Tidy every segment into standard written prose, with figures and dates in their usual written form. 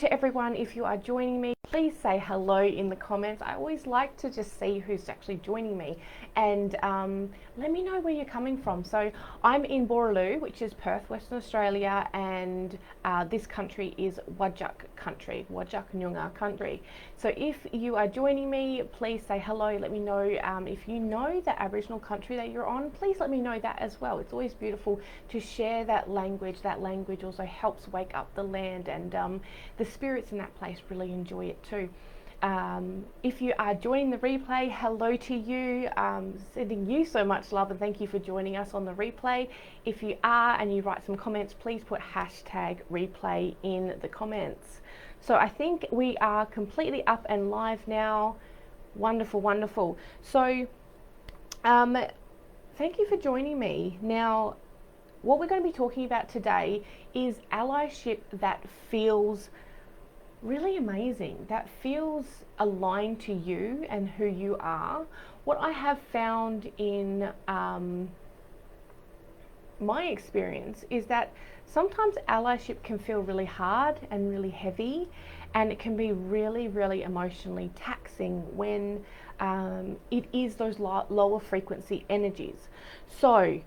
to everyone. If you are joining me, please say hello in the comments. I always like to just see who's actually joining me, and let me know where you're coming from. So I'm in Boorloo, which is Perth, Western Australia, and this country is Whadjuk country, Whadjuk Noongar country. So if you are joining me, please say hello. Let me know if you know the Aboriginal country that you're on. Please let me know that as well. It's always beautiful to share that language. That language also helps wake up the land, and the spirits in that place really enjoy it too. If you are joining the replay, hello to you. Sending you so much love, and thank you for joining us on the replay. If you are and you write some comments, please put hashtag replay in the comments. So I think we are completely up and live now. Wonderful, wonderful. So thank you for joining me. Now, what we're going to be talking about today is allyship that feels really amazing, that feels aligned to you and who you are. What I have found in my experience is that sometimes allyship can feel really hard and really heavy, and it can be really, really emotionally taxing when it is those lower frequency energies. So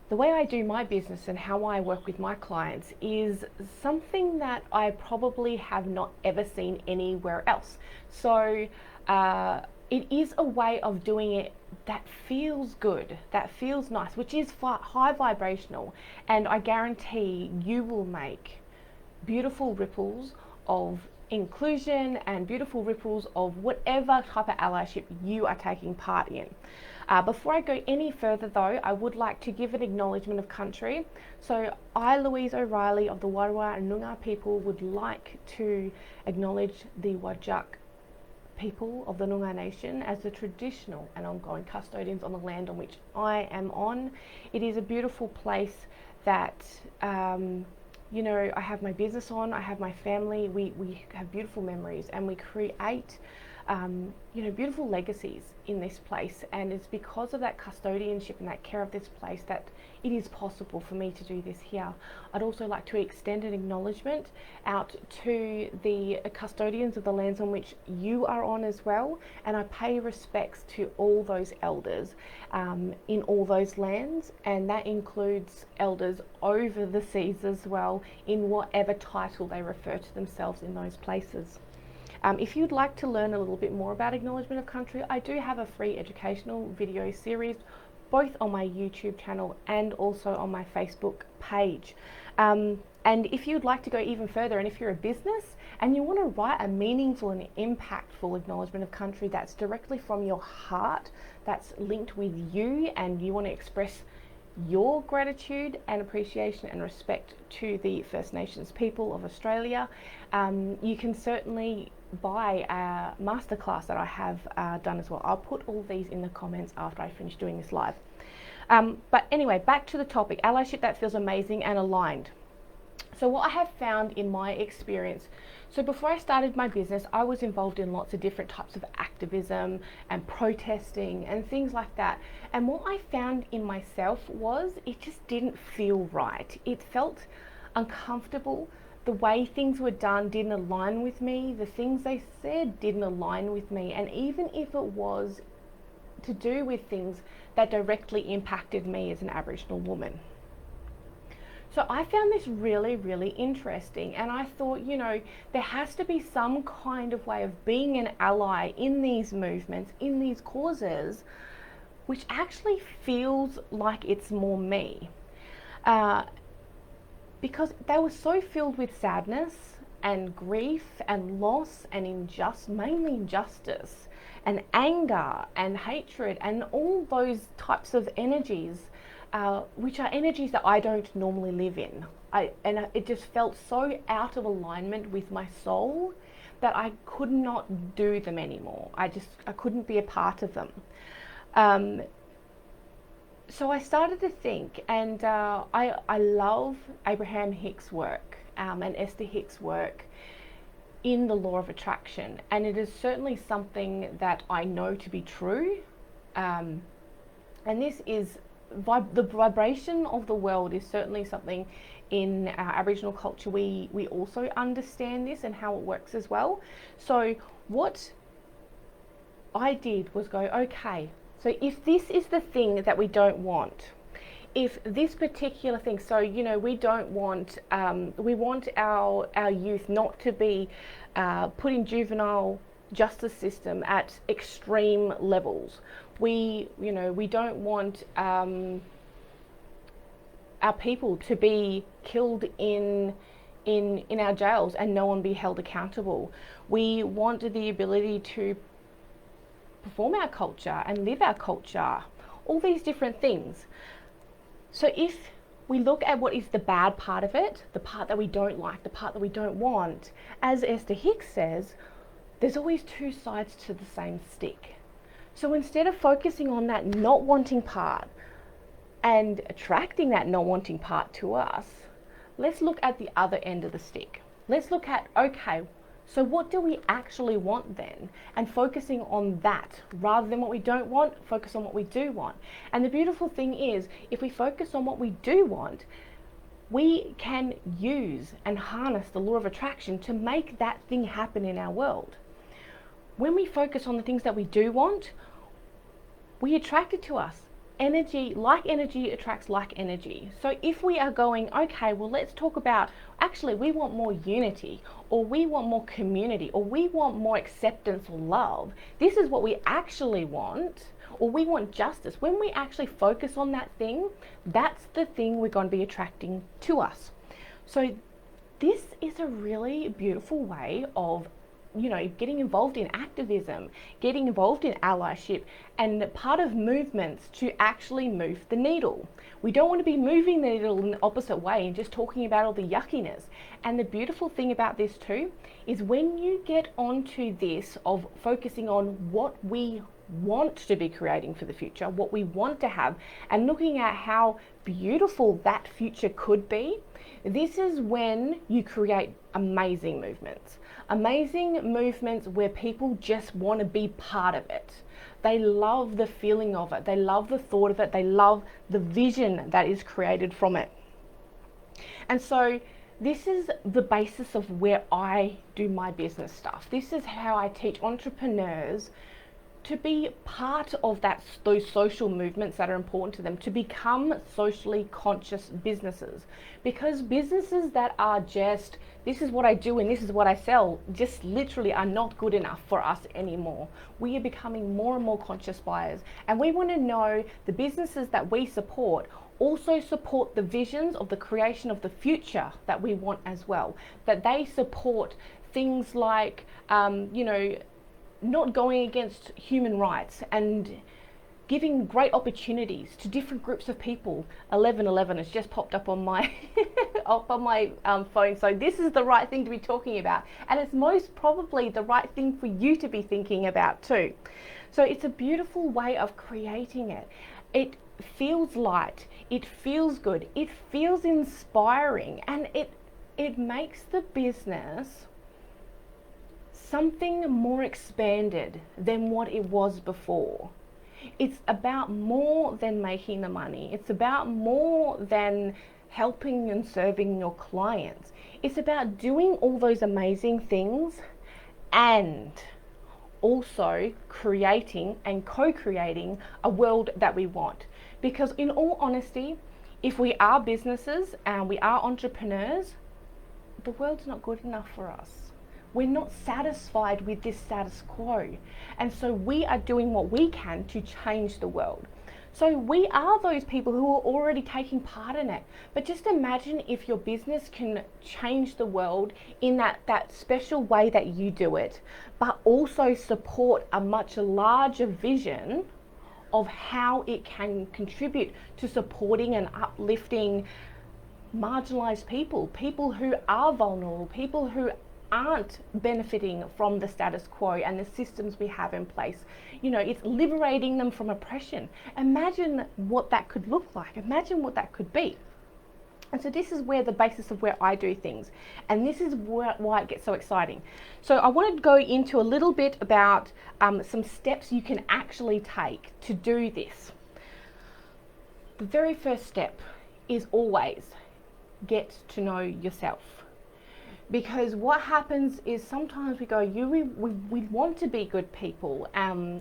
the way I do my business and how I work with my clients is something that I probably have not ever seen anywhere else. So it is a way of doing it that feels good, that feels nice, which is high vibrational, and I guarantee you will make beautiful ripples of inclusion and beautiful ripples of whatever type of allyship you are taking part in. Before I go any further though, I would like to give an acknowledgement of country. So I, Louise O'Reilly of the Warrawa and Noongar people, would like to acknowledge the Whadjuk people of the Noongar Nation as the traditional and ongoing custodians on the land on which I am on. It is a beautiful place that you know, I have my business on, I have my family, we have beautiful memories, and we create you know, beautiful legacies in this place, and it's because of that custodianship and that care of this place that it is possible for me to do this here. I'd also like to extend an acknowledgement out to the custodians of the lands on which you are on as well, and I pay respects to all those elders in all those lands, and that includes elders over the seas as well, in whatever title they refer to themselves in those places. If you'd like to learn a little bit more about acknowledgement of country, I do have a free educational video series, both on my YouTube channel and also on my Facebook page. And if you'd like to go even further, and if you're a business and you want to write a meaningful and impactful acknowledgement of country that's directly from your heart, that's linked with you, and you want to express your gratitude and appreciation and respect to the First Nations people of Australia, you can certainly buy a masterclass that I have done as well. I'll put all these in the comments after I finish doing this live. But anyway, back to the topic, allyship that feels amazing and aligned. So what I have found in my experience, so before I started my business, I was involved in lots of different types of activism and protesting and things like that. And what I found in myself was it just didn't feel right. It felt uncomfortable. The way things were done didn't align with me. The things they said didn't align with me. And even if it was to do with things that directly impacted me as an Aboriginal woman. So I found this really, really interesting, and I thought, you know, there has to be some kind of way of being an ally in these movements, in these causes, which actually feels like it's more me. Because they were so filled with sadness and grief and loss and mainly injustice and anger and hatred and all those types of energies, which are energies that I don't normally live in. It just felt so out of alignment with my soul that I could not do them anymore. I couldn't be a part of them. So I started to think, and I love Abraham Hicks' work and Esther Hicks' work in the law of attraction, and it is certainly something that I know to be true. And this is the vibration of the world is certainly something in our Aboriginal culture, we also understand this and how it works as well. So what I did was go, okay, so if this is the thing that we don't want, if this particular thing, so we don't want, we want our youth not to be put in juvenile justice system at extreme levels. We don't want our people to be killed in our jails and no one be held accountable. We want the ability to perform our culture and live our culture, all these different things. So if we look at what is the bad part of it, the part that we don't like, the part that we don't want, as Esther Hicks says, there's always two sides to the same stick. So instead of focusing on that not wanting part and attracting that not wanting part to us, let's look at the other end of the stick. Let's look at, okay, so what do we actually want then? And focusing on that rather than what we don't want, focus on what we do want. And the beautiful thing is, if we focus on what we do want, we can use and harness the law of attraction to make that thing happen in our world. When we focus on the things that we do want, we attract it to us. Like energy attracts like energy. So if we are going, okay, well, let's talk about, actually, we want more unity, or we want more community, or we want more acceptance or love. This is what we actually want, or we want justice. When we actually focus on that thing, that's the thing we're going to be attracting to us. So this is a really beautiful way of getting involved in activism, getting involved in allyship, and part of movements to actually move the needle. We don't want to be moving the needle in the opposite way and just talking about all the yuckiness. And the beautiful thing about this too is when you get onto this of focusing on what we want to be creating for the future, what we want to have, and looking at how beautiful that future could be, this is when you create amazing movements. Amazing movements where people just want to be part of it. They love the feeling of it. They love the thought of it. They love the vision that is created from it. And so this is the basis of where I do my business stuff. This is how I teach entrepreneurs to be part of those social movements that are important to them, to become socially conscious businesses. Because businesses that are just, this is what I do and this is what I sell, just literally are not good enough for us anymore. We are becoming more and more conscious buyers, and we want to know the businesses that we support also support the visions of the creation of the future that we want as well. That they support things like, not going against human rights and giving great opportunities to different groups of people. 1111 has just popped up on my phone, so this is the right thing to be talking about, and it's most probably the right thing for you to be thinking about too. So it's a beautiful way of creating it. It feels light, it feels good, it feels inspiring, and it makes the business something more expanded than what it was before. It's about more than making the money. It's about more than helping and serving your clients. It's about doing all those amazing things and also creating and co-creating a world that we want. Because in all honesty, if we are businesses and we are entrepreneurs, the world's not good enough for us. We're not satisfied with this status quo. And so we are doing what we can to change the world. So we are those people who are already taking part in it. But just imagine if your business can change the world in that special way that you do it, but also support a much larger vision of how it can contribute to supporting and uplifting marginalized people, people who are vulnerable, people who aren't benefiting from the status quo and the systems we have in place. It's liberating them from oppression. Imagine what that could look like. Imagine what that could be. And so this is where the basis of where I do things. And this is why it gets so exciting. So I wanted to go into a little bit about some steps you can actually take to do this. The very first step is always get to know yourself. Because what happens is sometimes we go, we want to be good people,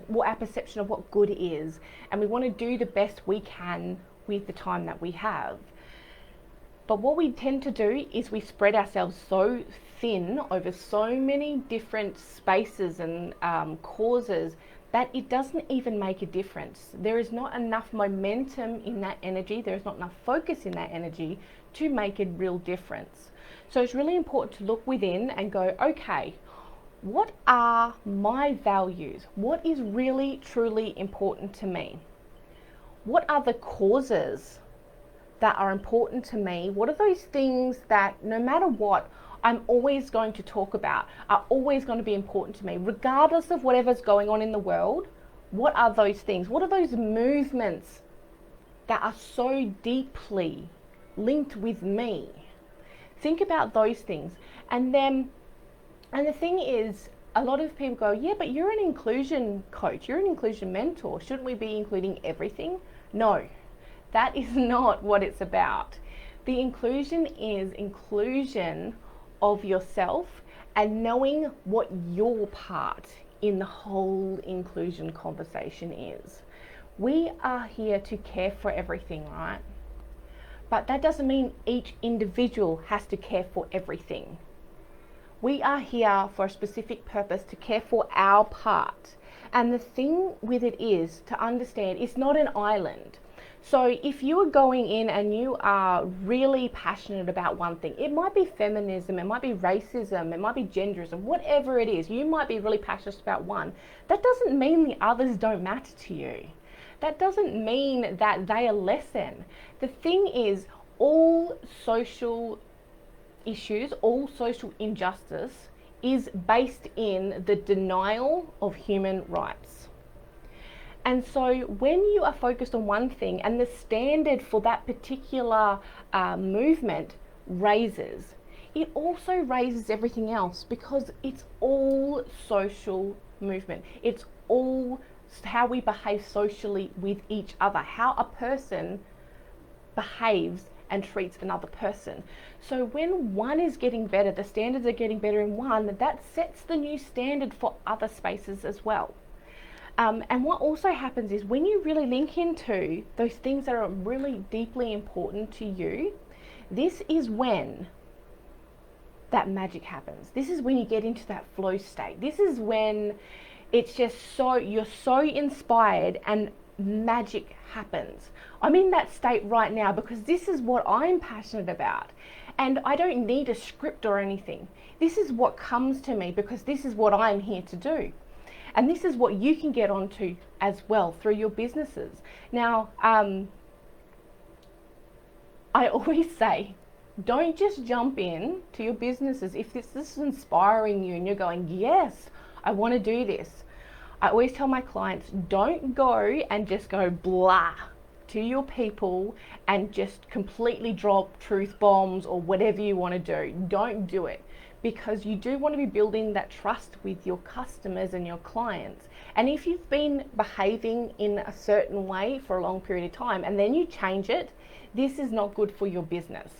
what our perception of what good is, and we want to do the best we can with the time that we have. But what we tend to do is we spread ourselves so thin over so many different spaces and causes that it doesn't even make a difference. There is not enough momentum in that energy, there is not enough focus in that energy to make a real difference. So it's really important to look within and go, okay, what are my values? What is really, truly important to me? What are the causes that are important to me? What are those things that no matter what, I'm always going to talk about, are always going to be important to me, regardless of whatever's going on in the world? What are those things? What are those movements that are so deeply linked with me? Think about those things. And the thing is, a lot of people go, yeah, but you're an inclusion coach, you're an inclusion mentor. Shouldn't we be including everything? No, that is not what it's about. The inclusion is inclusion of yourself and knowing what your part in the whole inclusion conversation is. We are here to care for everything, right? But that doesn't mean each individual has to care for everything. We are here for a specific purpose, to care for our part. And the thing with it is to understand it's not an island. So if you are going in and you are really passionate about one thing, it might be feminism, it might be racism, it might be genderism, whatever it is, you might be really passionate about one. That doesn't mean the others don't matter to you. That doesn't mean that they are less than. The thing is, all social issues, all social injustice is based in the denial of human rights. And so when you are focused on one thing and the standard for that particular movement raises, it also raises everything else, because it's all social movement. It's all how we behave socially with each other, how a person behaves and treats another person. So when one is getting better, the standards are getting better in one, that sets the new standard for other spaces as well. And what also happens is when you really link into those things that are really deeply important to you, this is when that magic happens. This is when you get into that flow state. This is when it's just so, you're so inspired and magic happens. I'm in that state right now because this is what I'm passionate about. And I don't need a script or anything. This is what comes to me because this is what I'm here to do. And this is what you can get onto as well through your businesses. Now, I always say, don't just jump in to your businesses. If this is inspiring you and you're going, yes, I want to do this. I always tell my clients, don't go and just go blah to your people and just completely drop truth bombs or whatever you want to do. Don't do it, because you do want to be building that trust with your customers and your clients. And if you've been behaving in a certain way for a long period of time and then you change it, this is not good for your business.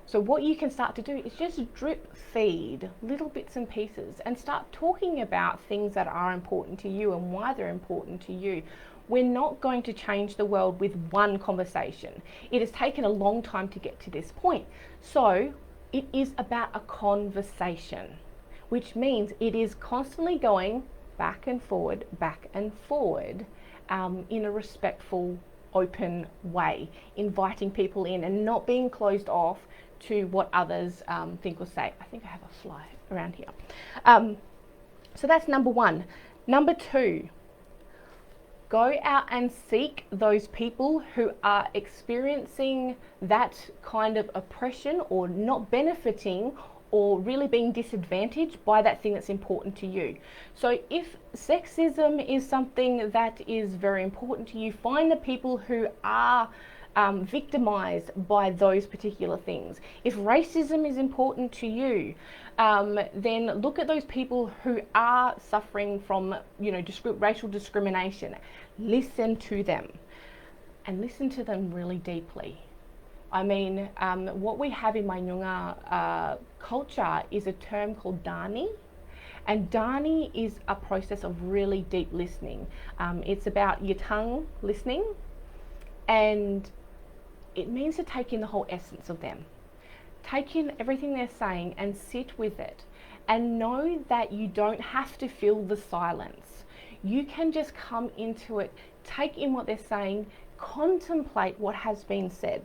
So what you can start to do is just drip feed little bits and pieces and start talking about things that are important to you and why they're important to you. We're not going to change the world with one conversation. It has taken a long time to get to this point. So it is about a conversation, which means it is constantly going back and forward in a respectful, open way, inviting people in and not being closed off to what others think or say. I think I have a fly around here. So that's number one. Number two, go out and seek those people who are experiencing that kind of oppression or not benefiting or really being disadvantaged by that thing that's important to you. So if sexism is something that is very important to you, find the people who are victimized by those particular things. If racism is important to you, then look at those people who are suffering from, racial discrimination. Listen to them, and listen to them really deeply. I mean, what we have in my Nyunga culture is a term called Dani. And Dani is a process of really deep listening. It's about your tongue listening, and it means to take in the whole essence of them. Take in everything they're saying and sit with it, and know that you don't have to fill the silence. You can just come into it, take in what they're saying, contemplate what has been said.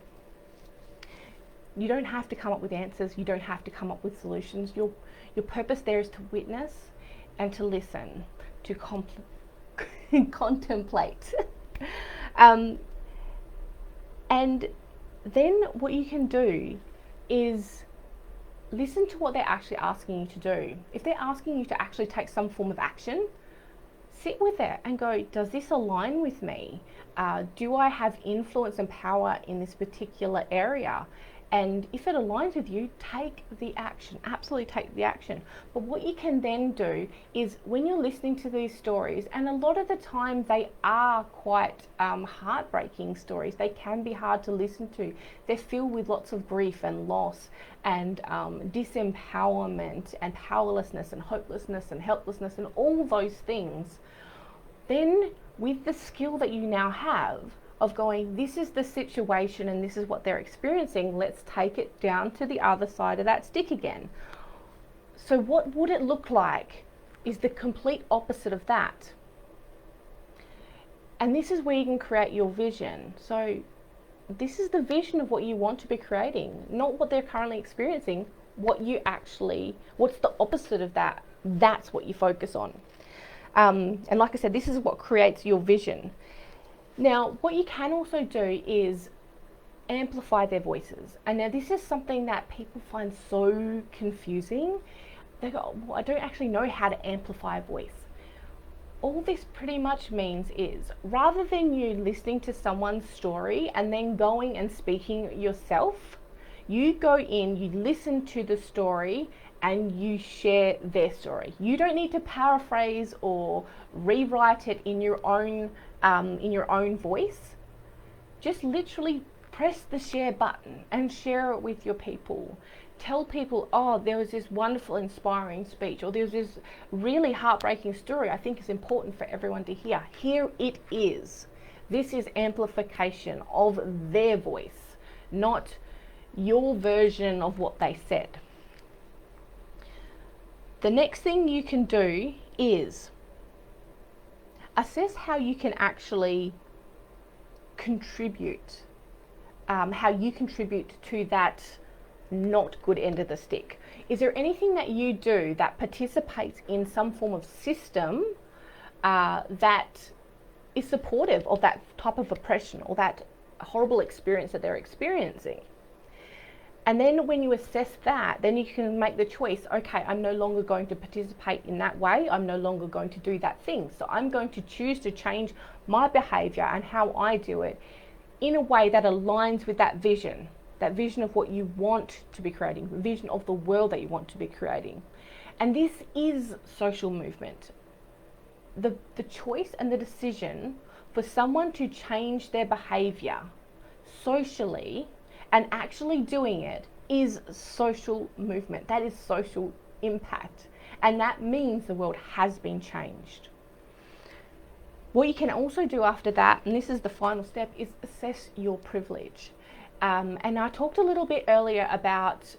You don't have to come up with answers. You don't have to come up with solutions. Your purpose there is to witness and to listen, to contemplate. And then what you can do is listen to what they're actually asking you to do. If they're asking you to actually take some form of action, sit with it and go, does this align with me? Do I have influence and power in this particular area? And if it aligns with you, take the action, absolutely take the action. But what you can then do is when you're listening to these stories, and a lot of the time they are quite heartbreaking stories, they can be hard to listen to. They're filled with lots of grief and loss and disempowerment and powerlessness and hopelessness and helplessness and all those things. Then with the skill that you now have, of going, this is the situation and this is what they're experiencing, let's take it down to the other side of that stick again. So what would it look like is the complete opposite of that. And this is where you can create your vision. So this is the vision of what you want to be creating, not what they're currently experiencing, what's the opposite of that. That's what you focus on. And like I said, this is what creates your vision. Now, what you can also do is amplify their voices. And now this is something that people find so confusing. They go, well, I don't actually know how to amplify a voice. All this pretty much means is, rather than you listening to someone's story and then going and speaking yourself, you go in, you listen to the story, and you share their story. You don't need to paraphrase or rewrite it in your own voice. Just literally press the share button and share it with your people. Tell people, oh, there was this wonderful, inspiring speech, or there was this really heartbreaking story I think is important for everyone to hear. Here it is. This is amplification of their voice, not your version of what they said. The next thing you can do is assess how you can actually contribute, to that not good end of the stick. Is there anything that you do that participates in some form of system that is supportive of that type of oppression or that horrible experience that they're experiencing? And then when you assess that, then you can make the choice, okay, I'm no longer going to participate in that way. I'm no longer going to do that thing. So I'm going to choose to change my behavior and how I do it in a way that aligns with that vision of what you want to be creating, the vision of the world that you want to be creating. And this is social movement. The choice and the decision for someone to change their behavior socially and actually doing it is social movement. That is social impact. And that means the world has been changed. What you can also do after that, and this is the final step, is assess your privilege. And I talked a little bit earlier about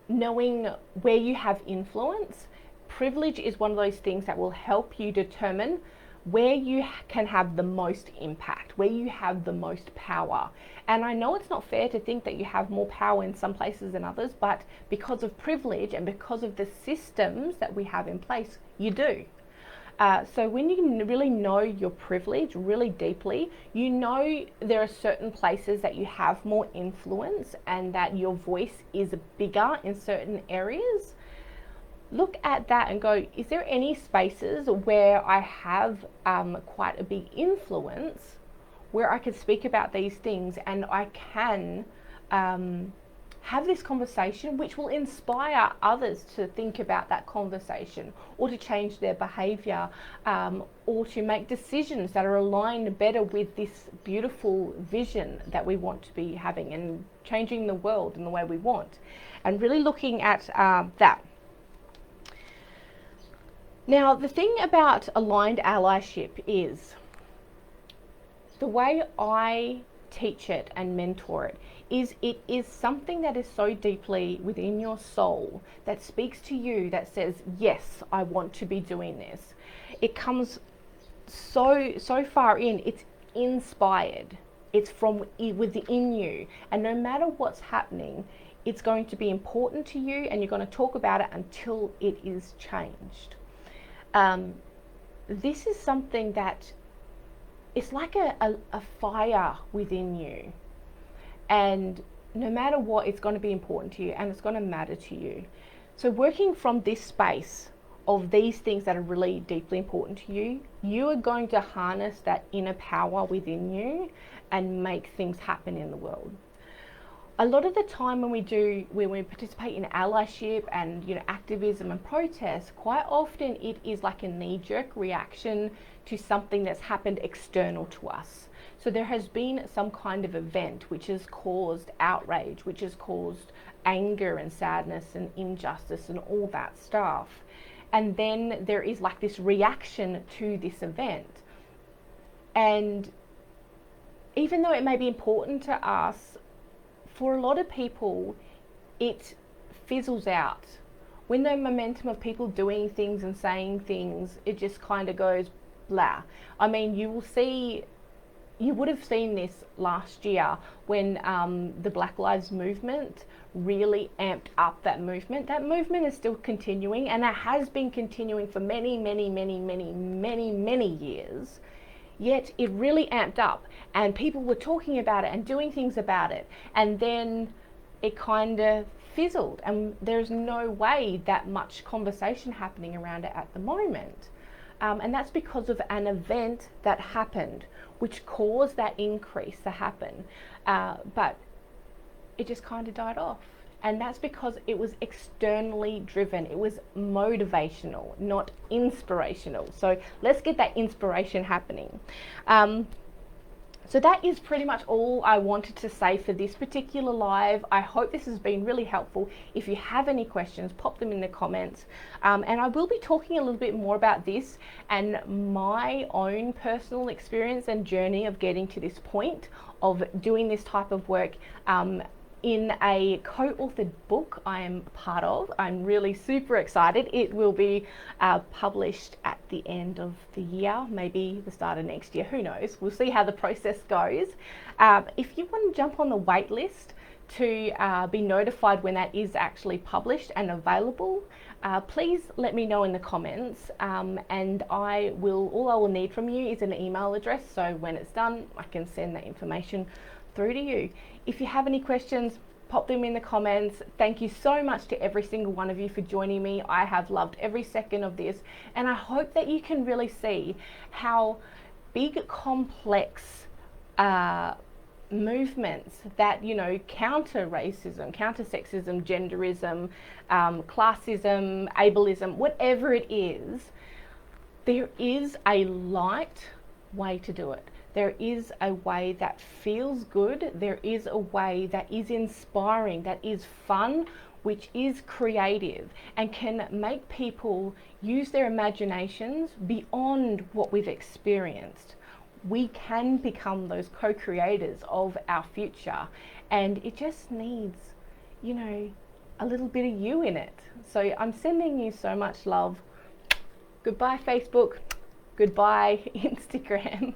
knowing where you have influence. Privilege is one of those things that will help you determine where you can have the most impact, where you have the most power. And I know it's not fair to think that you have more power in some places than others, but because of privilege and because of the systems that we have in place, you do. So when you really know your privilege really deeply, you know there are certain places that you have more influence and that your voice is bigger in certain areas. Look at that and go, is there any spaces where I have quite a big influence, where I can speak about these things and I can have this conversation, which will inspire others to think about that conversation or to change their behavior, or to make decisions that are aligned better with this beautiful vision that we want to be having and changing the world in the way we want, and really looking at that. Now, the thing about aligned allyship is the way I teach it and mentor it is something that is so deeply within your soul that speaks to you, that says, yes, I want to be doing this. It comes so far in, it's inspired. It's from within you. And no matter what's happening, it's going to be important to you, and you're going to talk about it until it is changed. This is something that it's like a fire within you, and no matter what, it's going to be important to you and it's going to matter to you. So working from this space of these things that are really deeply important to you, you are going to harness that inner power within you and make things happen in the world. A lot of the time when we participate in allyship and activism and protest, quite often it is like a knee-jerk reaction to something that's happened external to us. So there has been some kind of event which has caused outrage, which has caused anger and sadness and injustice and all that stuff. And then there is like this reaction to this event. And even though it may be important to us, for a lot of people, it fizzles out. When the momentum of people doing things and saying things, it just kind of goes blah. I mean, you would have seen this last year when the Black Lives Movement really amped up that movement. That movement is still continuing, and it has been continuing for many years. Yet it really amped up, and people were talking about it and doing things about it, and then it kind of fizzled, and there's no way that much conversation happening around it at the moment. And that's because of an event that happened which caused that increase to happen, but it just kind of died off. And that's because it was externally driven. It was motivational, not inspirational. So let's get that inspiration happening. So that is pretty much all I wanted to say for this particular live. I hope this has been really helpful. If you have any questions, pop them in the comments. And I will be talking a little bit more about this and my own personal experience and journey of getting to this point of doing this type of work in a co-authored book I am part of. I'm really super excited. It will be published at the end of the year, maybe the start of next year, who knows. We'll see how the process goes. If you want to jump on the wait list to be notified when that is actually published and available, please let me know in the comments, and all I will need from you is an email address, so when it's done I can send that information through to you. If you have any questions, pop them in the comments. Thank you so much to every single one of you for joining me. I have loved every second of this, and I hope that you can really see how big, complex movements that counter racism, counter sexism, genderism, classism, ableism, whatever it is, there is a light way to do it. There is a way that feels good. There is a way that is inspiring, that is fun, which is creative and can make people use their imaginations beyond what we've experienced. We can become those co-creators of our future, and it just needs, a little bit of you in it. So I'm sending you so much love. Goodbye, Facebook. Goodbye, Instagram.